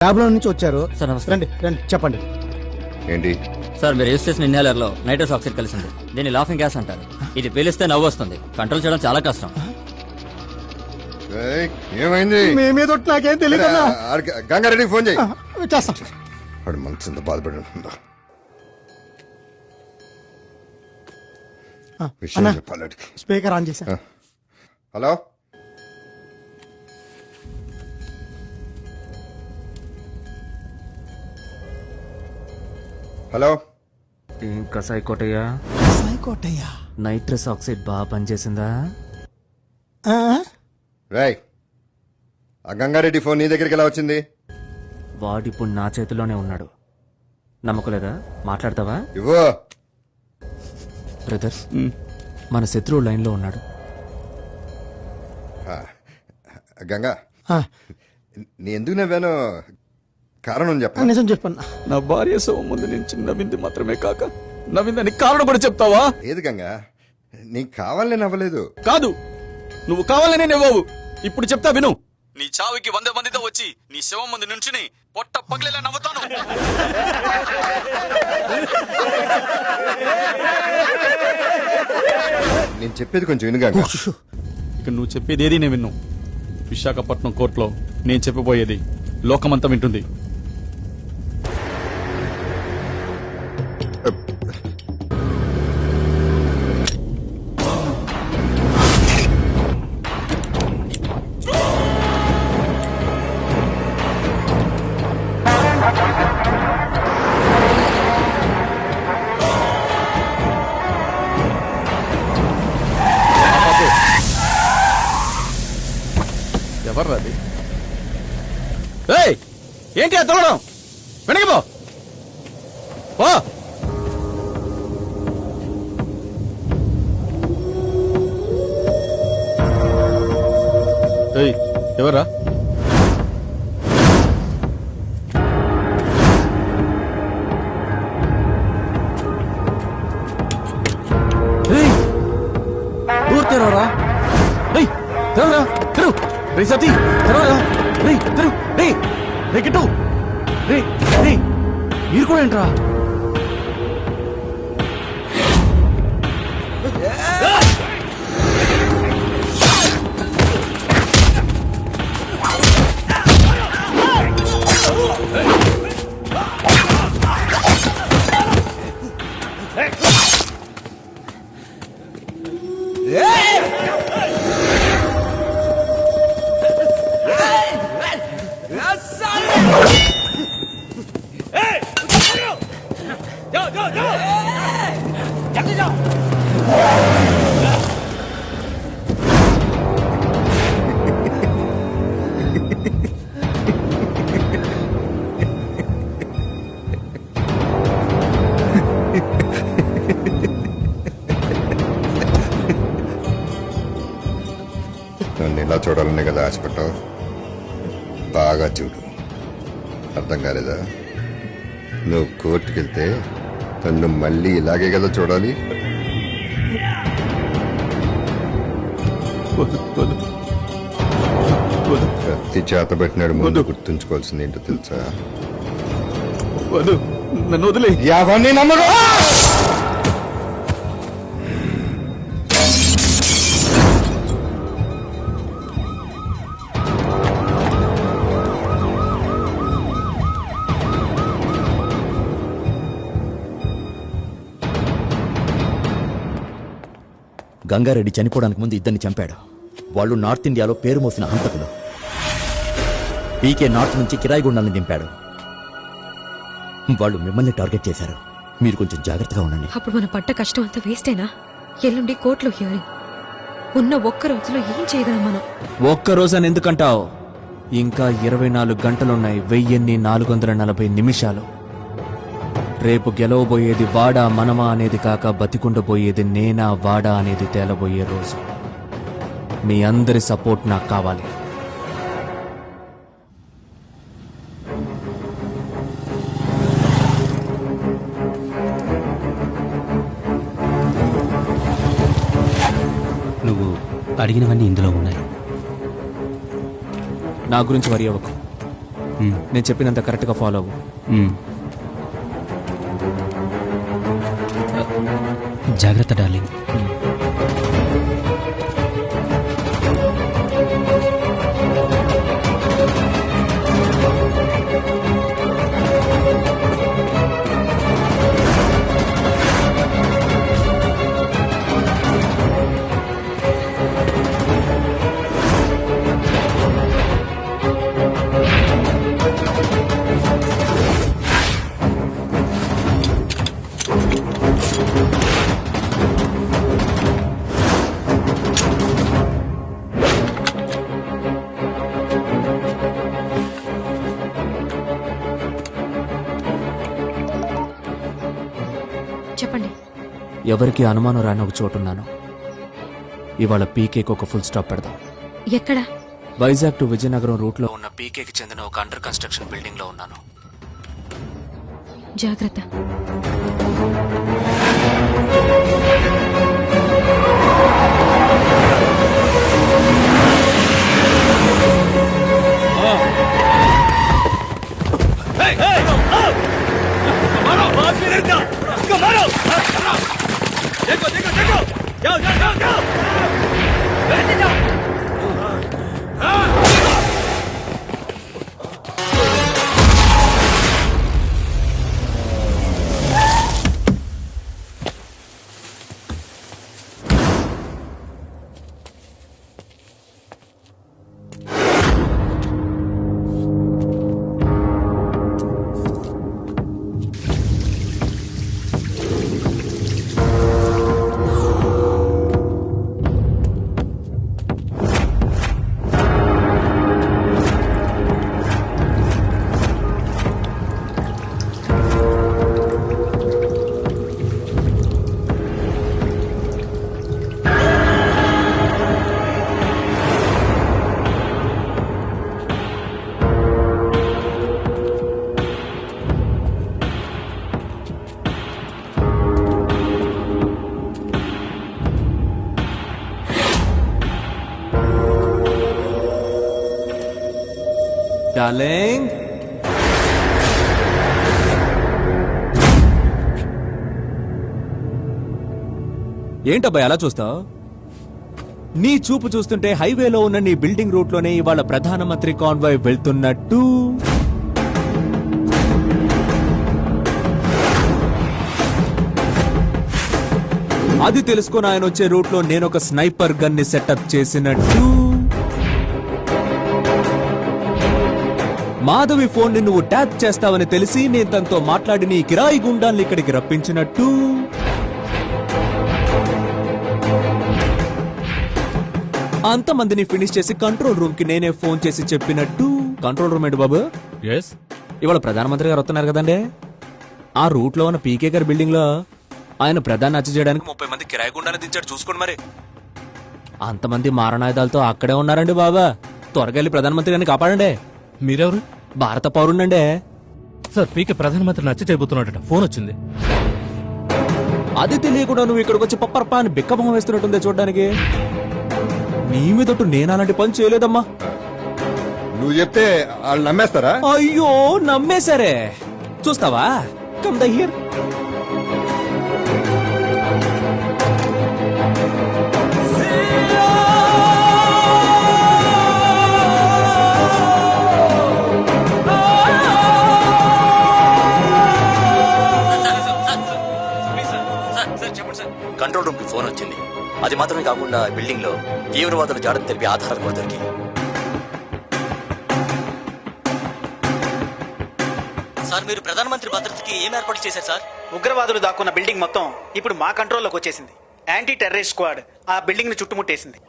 ల్యాబ్లో నుంచి వచ్చారు సార్ నమస్తే. రండి రండి చెప్పండి. ఏంటి? సార్ మీరు యూస్ చేసిన ఇన్హేలర్ లో నైట్రస్ ఆక్సైడ్ కలిసింది. దీన్ని లాఫింగ్ గ్యాస్ అంటారు. ఇది పీలిస్తే నవ్వు వస్తుంది. కంట్రోల్ చేయడం చాలా కష్టం. ఏయ్, ఏమైంది? మీద నాకేం తెలియదు గంగారెడ్డికి ఫోన్ చేయి. చేస్తాం. వాడు మనసు బాధపడి ఉంటుందా విషయం అన్నా. చెప్పాలి వాడికి. స్పీకర్ ఆన్ చేశా. Hello, hello. ఇంకా సైకోటయ్యా, సాయికోటయ్యా. నైట్రస్ ఆక్సైడ్ బాగా పనిచేసిందా? రాయ్, ఆ గంగారెడ్డి ఫోన్ నీ దగ్గరికి ఎలా వచ్చింది? వాడిప్పుడు నా చేతిలోనే ఉన్నాడు. నమ్మకలేదా? మాట్లాడతావా? ఇవ్వు. బ్రదర్స్, మన శత్రువు లైన్లో ఉన్నాడు. గంగా, నీ ఎందుకు నవ్వానో కారణం చెప్ప. నిజం చెప్పన్నా. నా భార్య శవం ముందు నుంచి నవ్వింది మాత్రమే కాక నవ్విందని కారణం కూడా చెప్తావా? లేదు గంగా, నీకు కావాలని నవ్వలేదు. కాదు, నువ్వు కావాలనే నవ్వావు. ఇప్పుడు చెప్తా విను. నీ చావుకి 100 మందితో వచ్చి నీ శవం ముందు నుంచుని పొట్ట పగిలేలా నవ్వుతాను. నేను చెప్పేది కొంచెం విను గంగా. ఇక నువ్వు చెప్పేది ఏది నేను విన్ను. విశాఖపట్నం కోర్టులో నేను చెప్పబోయేది లోకమంతా వింటుంది. ఎవర్రాది? ఏయ్, ఏంటి ఆ తొలడం? వెనకపో. ఏయ్, ఎవర్రా? ఏయ్, డోర్ తెరవరా. ఏయ్, తెరవరా, తెరువు. రే సతీ, తెరవరా. రే తెరువు. రే రే కిట్టు. రే రే, మీరు కూడా ఏంట్రా? నన్ను ఇలా చూడాలనే కదా ఆశపడ్డావు. బాగా చూడు. అర్థం కాలేదా? నువ్వు కోర్టుకు వెళ్తే నన్ను మళ్ళీ ఇలాగే కదా చూడాలి. కత్తి చేత పెట్టినాడు ముందు గుర్తుంచుకోవాల్సింది ఏంటో తెలుసా? నన్ను వదిలే. ఎవరిని నమ్మరు. గంగారెడ్డి చనిపోవడానికి ముందు ఇద్దరిని చంపాడు. వాళ్ళు నార్త్ ఇండియాలో పేరు మోసిన హంతకులు. పీకే నార్త్ నుంచి కిరాయి గుండాలను దింపాడు. వాళ్ళు మిమ్మల్ని టార్గెట్ చేశారు. మీరు కొంచెం జాగ్రత్తగా ఉండండి. అప్పుడు మన పడ్డ కష్టం అంతా వేస్టేనా? ఎల్లుండి కోర్టులో హియరింగ్. ఉన్న ఒక్క రోజులో ఏం చేయగలం మనం? ఒక్క రోజని ఎందుకంటావు? ఇంకా 24 గంటలున్నాయి. 1440 నిమిషాలు. రేపు గెలవబోయేది వాడా మనమా అనేది కాక బతికుండబోయేది నేనా వాడా అనేది తేలబోయే రోజు. మీ అందరి సపోర్ట్ నాకు కావాలి. నువ్వు అడిగినవన్నీ ఇందులో ఉన్నాయి. నా గురించి వరి అవ్వకు. నేను చెప్పినంత కరెక్ట్గా ఫాలో అవ్వు. జాగ్రత్త డార్లింగ్. చెప్పండి. ఎవరికి అనుమానం రాని ఒక చోటున్నాను. ఇవాళ పీకేకి ఒక ఫుల్ స్టాప్ పెడదాం. ఎక్కడ? వైజాగ్ టు విజయనగరం రూట్లో ఉన్న పీకేకి చెందిన ఒక అండర్ కన్స్ట్రక్షన్ బిల్డింగ్ లో ఉన్నాను. జాగ్రత్త. డార్లింగ్, ఏంటబ్బాయి అలా చూస్తావు? నీ చూపు చూస్తుంటే హైవేలో ఉన్న నీ బిల్డింగ్ రూట్ లోనే ఇవాళ ప్రధానమంత్రి కాన్వాయ్ వెళ్తున్నట్టు. అది తెలుసుకుని ఆయన వచ్చే రూట్ లో నేను ఒక స్నైపర్ గన్ ని సెటప్ చేసినట్టు. మాధవి ఫోన్ ని నువ్వు ట్యాప్ చేస్తావని తెలిసి నేను తనతో మాట్లాడి నీ కిరాయి గుండాల్ని ఇక్కడికి రప్పించినట్టు. అంతమందిని ఫినిష్ చేసి కంట్రోల్ రూమ్ కి నేనే ఫోన్ చేసి చెప్పినట్టు. కంట్రోల్ రూమ్ ఏంటి బాబు? ఇవాళ ప్రధానమంత్రి గారు వస్తున్నారు కదండి. ఆ రూట్ లో ఉన్న పీకే గారి బిల్డింగ్ లో ఆయన ప్రధాని హత్య చేయడానికి 30 మంది కిరాయి గుండాలను దించాడు. చూసుకోండి మరి. అంతమంది మారణాయుధాలతో అక్కడే ఉన్నారండి బాబా. త్వరగా వెళ్ళి ప్రధానమంత్రి గారిని కాపాడండి. మీరెవరు? భారత పౌరుండండి. సార్, పీకే ప్రధానమంత్రిని హత్య చేయబోతున్నట్టు ఫోన్ వచ్చింది. అది తెలియకుండా నువ్వు ఇక్కడికి వచ్చి పప్పరపా అని బిక్కభం వేస్తున్నట్టుంది చూడడానికి. నీ మీదట్టు నేను అలాంటి పని చేయలేదమ్మా. నువ్వు చెప్తే వాళ్ళు నమ్మేస్తారా? అయ్యో నమ్మేశారే. చూస్తావా? Come the here. Control room కి ఫోన్ వచ్చింది. అది మాత్రమే కాకుండా బిల్డింగ్ లో తీవ్రవాదుల జాడని తెలిపి ఆధారాలు కూడా దొరికాయి. సార్, మీరు ప్రధానమంత్రి భద్రతకి ఏం ఏర్పాటు చేశారు సార్? ఉగ్రవాదులు దాక్కున్న బిల్డింగ్ మొత్తం ఇప్పుడు మా కంట్రోల్లోకి వచ్చేసింది. యాంటీ టెర్రరిస్ట్ స్క్వాడ్ ఆ బిల్డింగ్ ని చుట్టుముట్టేసింది.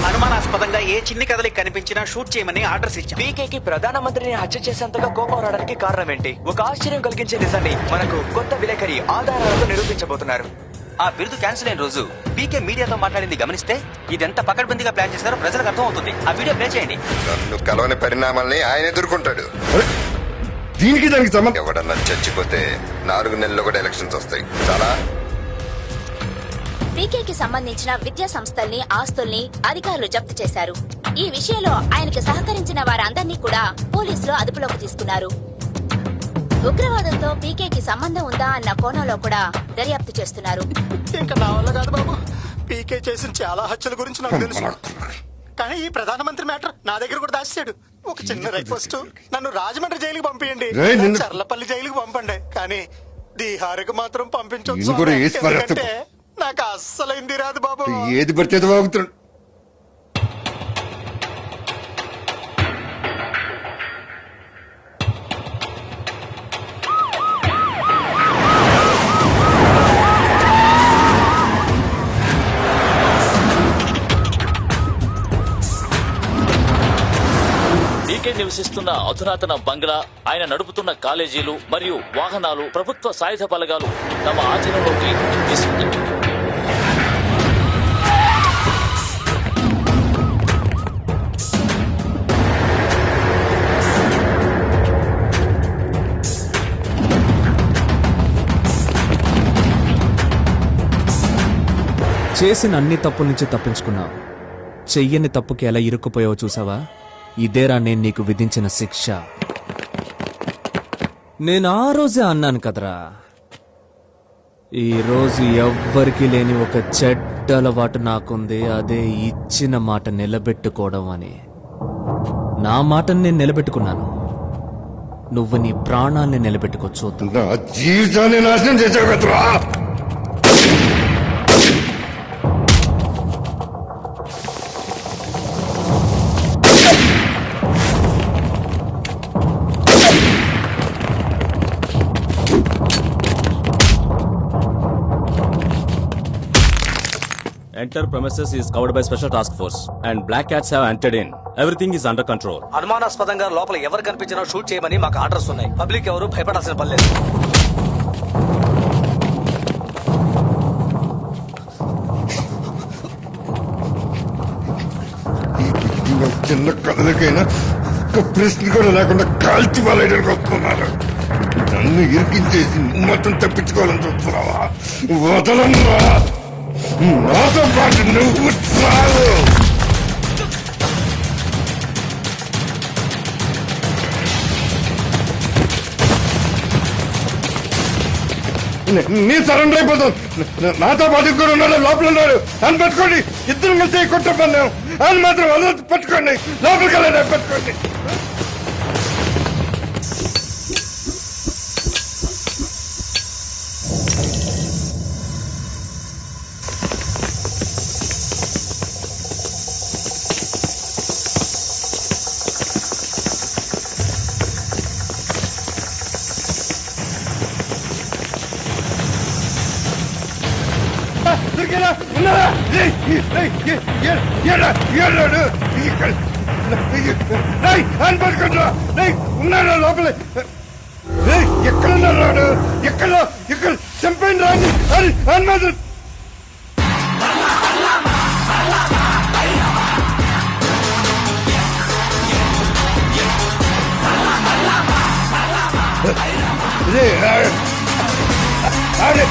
అనుమానాస్పదంగా ఏ చిన్ని కదలికి కనిపించినా షూట్ చేయమని ఆర్డర్స్ ఇచ్చాం. పీకేకి ప్రధానమంత్రిని హత్య చేసేంతగా కోపం రావడానికి కారణం ఏంటి? ఒక ఆశ్చర్యం కలిగించే నిజాన్ని మనకు కొత్త విలేకరి ఆధారాలతో నిరూపించబోతున్నారు. ఆ బిరుదు క్యాన్సిల్ అయిన రోజు పీకే మీడియాతో మాట్లాడింది గమనిస్తే ఇదెంత పకడ్బందీగా ప్లాన్ చేస్తారో ప్రజలకు అర్థం అవుతుంది. ఆ వీడియో ప్లే చేయండి. నన్ను కలవని పరిణామాల్ని ఆయన ఎదుర్కొంటాడు. దీనికి దానికి సంబంధం. ఎవడన్నా చచ్చిపోతే 4 నెలల్లో కూడా ఎలక్షన్స్ వస్తాయి. చాలా పీకేకి సంబంధించిన విద్యా సంస్థల్ని ఆస్తుల్ని అధికారులు జప్తు చేశారు. ఈ విషయంలో ఆయనకి సహకరించిన వారందరినీ కూడా పోలీసులు అదుపులోకి తీసుకున్నారు. ఉగ్రవాదంతో పీకేకి సంబంధం ఉందా అన్న కోణంలో కూడా దర్యాప్తు చేస్తున్నారు. ఇంకా నా వల్ల కాదు బాబు. పీకే చేసిన చాలా హత్యల గురించి నాకు తెలుసు, కానీ ఈ ప్రధానమంత్రి మ్యాటర్ నా దగ్గర కూడా దాచాడు. ఒక చిన్న రిక్వెస్ట్, నన్ను రాజమండ్రి జైలుకి పంపించండి, రేయ్, నిన్ను- చర్లపల్లి జైలుకి పంపండి, కానీ బీహార్కి మాత్రం పంపించొచ్చు. నిన్ను కూడా వేసి పారేస్తా. ఎందుకంటే నాకు అస్సలు హిందీ రాదు బాబు. ఏది పడితే అది వాగుతున్నాడు. పీకే నివసిస్తున్న అధునాతన బంగ్లా, ఆయన నడుపుతున్న కాలేజీలు మరియు వాహనాలు ప్రభుత్వ సాయుధ బలగాలు తమ ఆధీనంలోకి తీసుకుంది. చేసిన అన్ని తప్పుల నుంచి తప్పించుకున్నావు. చెయ్యని తప్పుకి ఎలా ఇరుక్కుపోయావో చూసావా? ఇదేరా నేను నీకు విధించిన శిక్ష. నేను ఆ రోజే అన్నాను కదరా, ఈ రోజు ఎవ్వరికీ లేని ఒక చెడ్డ అలవాటు నాకుంది, అదే ఇచ్చిన మాట నిలబెట్టుకోవడం అని. నా మాటను నేను నిలబెట్టుకున్నాను, నువ్వు నీ ప్రాణాల్ని నిలబెట్టుకో చూద్దాం. నా జీవితాన్ని నాశనం చేసావు కదరా. Enter premises is covered by special task force and black cats have entered in. Everything is under control. అనుమానాస్పదంగా లోపల ఎవరు కనిపించినా షూట్ చేయమని మాకు ఆర్డర్స్ ఉన్నాయి. పబ్లిక్ ఎవరు భయపడాల్సిన పని లేదు. ఈ చిన్న కథలకైనా ఒక్క ప్రశ్న కూడా లేకుండా కాల్చి వాళ్ళకి వస్తున్నారు. నన్ను ఇరికించేసి నువ్వు మొత్తం తప్పించుకోవాలని చూస్తున్నావా? వదలన్నా, నాతో పాటు నువ్వు చాలు. నీ సరెండర్ అయిపోతాం. నాతో పాటు కూడా ఉన్నాడు, లోపల ఉన్నాడు అని పెట్టుకోండి. ఇద్దరు కలిసి కొట్ట పన్నాం అని మాత్రం వదలు పెట్టుకోండి. లోపలికి వెళ్ళాడు పెట్టుకోండి. దొరికేనా? ఉన్నారా? ఉన్నాడా లోపల? ఎక్కడున్నాడు? ఎక్కడ చంపైన రాని అని మాత్రం అరే